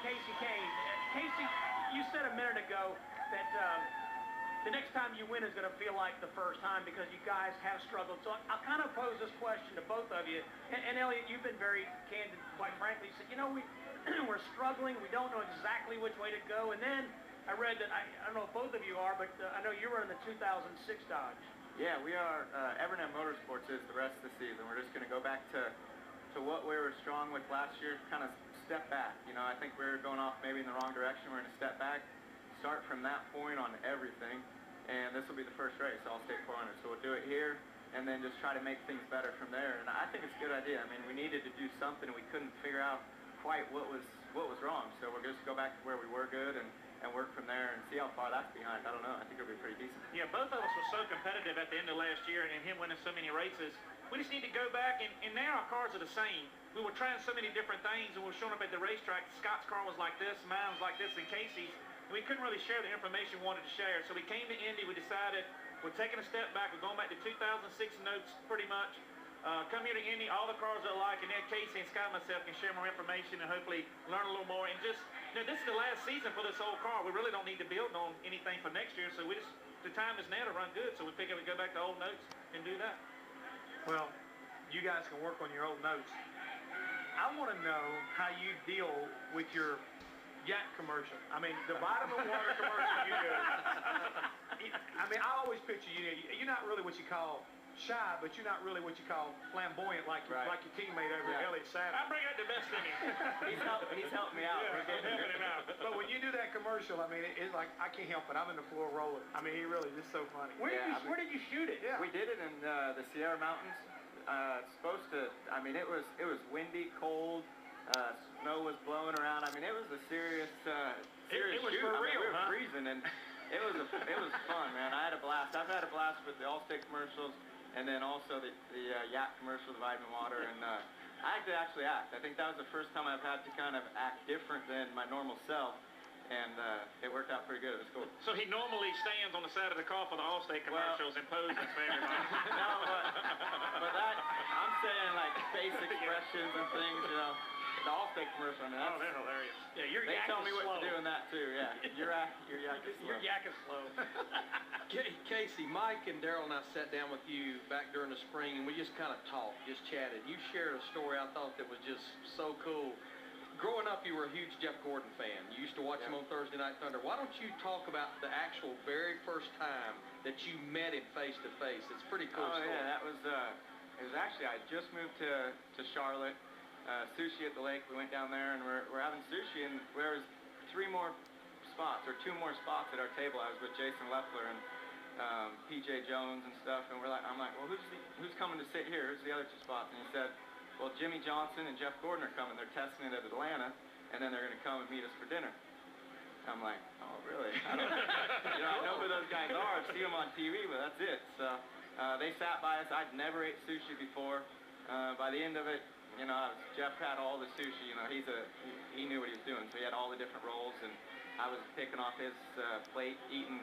Kasey Kahne. Kasey, you said a minute ago that the next time you win is going to feel like the first time because you guys have struggled. So I'll kind of pose this question to both of you. And Elliot, you've been very candid, quite frankly. You said, you know, we're struggling. We don't know exactly which way to go. And then I read that, I don't know if both of you are, but I know you're running the 2006 Dodge. Yeah, we are. Evernet Motorsports is the rest of the season. We're just going to go back to what we were strong with last year, kind of step back. You know, I think we were going off maybe in the wrong direction. We're going to step back, start from that point on everything, and this will be the first race, All-State 400. So we'll do it here, and then just try to make things better from there. And I think it's a good idea. I mean, we needed to do something, and we couldn't figure out quite what was wrong. So we'll just go back to where we were good and work from there and see how far that's behind. I don't know. I think it'll be pretty decent. Yeah, both of us were so competitive at the end of last year, and him winning so many races. We just need to go back, and now our cars are the same. We were trying so many different things, and we were showing up at the racetrack. Scott's car was like this, mine was like this, and Kasey's. And we couldn't really share the information we wanted to share. So we came to Indy. We decided we're taking a step back. We're going back to 2006 notes pretty much. Come here to Indy. All the cars are alike, and then Kasey and Scott and myself can share more information and hopefully learn a little more. And just, you know, this is the last season for this old car. We really don't need to build on anything for next year. So we just, the time is now to run good. So we figured we'd go back to old notes and do that. Well, you guys can work on your old notes. I want to know how you deal with your yak commercial. I mean, the vitamin water commercial you do. I mean, I always picture you. You're not really what you call shy, but you're not really what you call flamboyant like like your teammate over at Elliott Savage. I bring out the best in him. He's helped me out. Yeah, I'm helping him out. But when you do that commercial, I mean, it's like, I can't help it. I'm in the floor rolling. I mean, he really is so funny. Where did you shoot it? Yeah. We did it in the Sierra Mountains. It's supposed to, I mean, it was windy, cold, snow was blowing around. I mean, it was a serious it was shoot. For real, we were huh? freezing, and it was fun, man. I had a blast. I've had a blast with the All-State commercials, and then also the yak commercial, the vitamin water, and I could actually act. I think that was the first time I've had to kind of act different than my normal self, and it worked out pretty good. It was cool. So he normally stands on the side of the car for the All-State commercials and poses for everybody. No, but that, I'm saying like face expressions and things, you know. The All-State commercial, I mean, they're hilarious. Yeah, your they yak tell me is what slow. to do in that too, yeah. Your yak is slow. Your yak is slow. Kasey, Mike and Daryl and I sat down with you back during the spring, and we just kind of talked, just chatted. You shared a story I thought that was just so cool. Growing up, you were a huge Jeff Gordon fan. You used to watch him on Thursday Night Thunder. Why don't you talk about the actual very first time that you met him face to face? It's a pretty cool story. Yeah, that was, it was actually, I just moved to Charlotte. Sushi at the lake. We went down there and we're having sushi, and there was 2 more spots at our table. I was with Jason Leffler and PJ Jones and stuff, and I'm like, well, who's coming to sit here? Who's the other 2 spots? And he said, well, Jimmy Johnson and Jeff Gordon are coming. They're testing it at Atlanta, and then they're going to come and meet us for dinner. I'm like, oh, really? I know who those guys are. I see them on TV, but that's it. So they sat by us. I'd never ate sushi before. By the end of it, you know, Jeff had all the sushi. You know, he knew what he was doing, so he had all the different rolls, and I was picking off his plate, eating,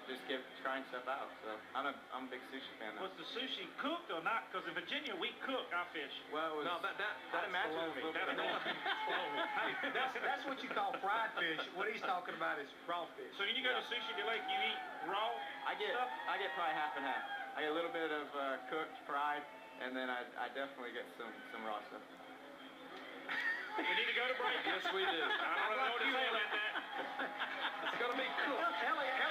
just trying stuff out. So I'm a big sushi fan now. Was the sushi cooked or not? Because in Virginia we cook our fish. Well, it was, no, I'd imagine it was a little bit Hey, that's what you call fried fish. What he's talking about is raw fish. So when you go to Sushi Lake, you eat raw I get probably half and half. I get a little bit of cooked, fried, and then I definitely get some raw stuff. We need to go to break. Yes, we do. I don't know what to say about that. It's going to be cool. Elliot,